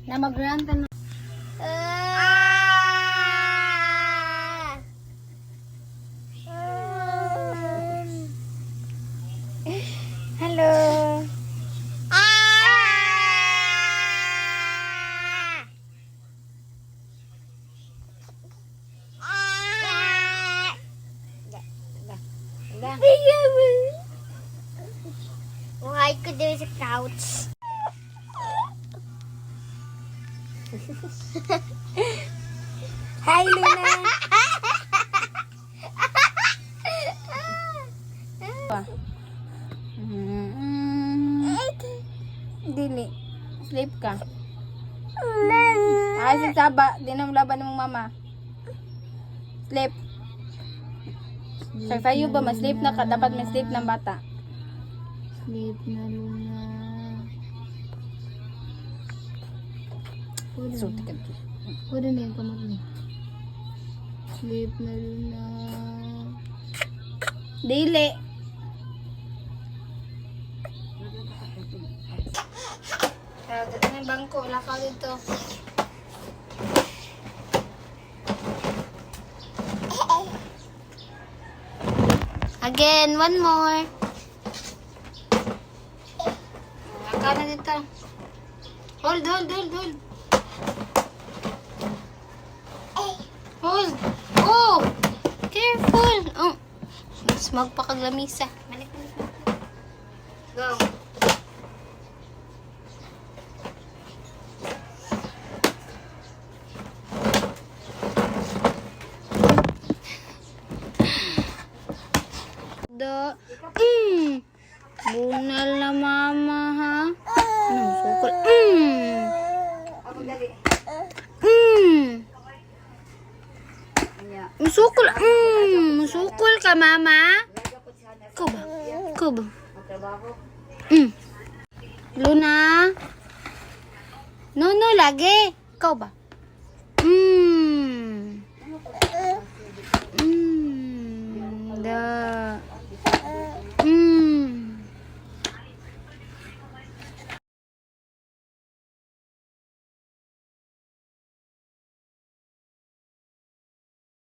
Na mag-ranta na. Hello. Why could there's a couch? Hi, Luna. Dili. Sleep ka. Ay, si Saba. Di na laban ng mama. Sleep. Sa sayo ba, mas sleep na ka. Dapat may sleep ng bata. Sleep na, Luna. So, tikat. Pwede na yung kamot niya. Sleep na, Luna. Dili. Dito na yung bangko. Wala ka dito. Again, one more. Wala ka na dito. Hold. Hold. Oh! Careful. Oh. Smog pa kaglamisa. Balik. Go. Bunal na mama, ha? Anong sukol? Ako dali. Musukol. Musukol ka, mama? Kuba. Luna? No, lagi. Ikaw ba?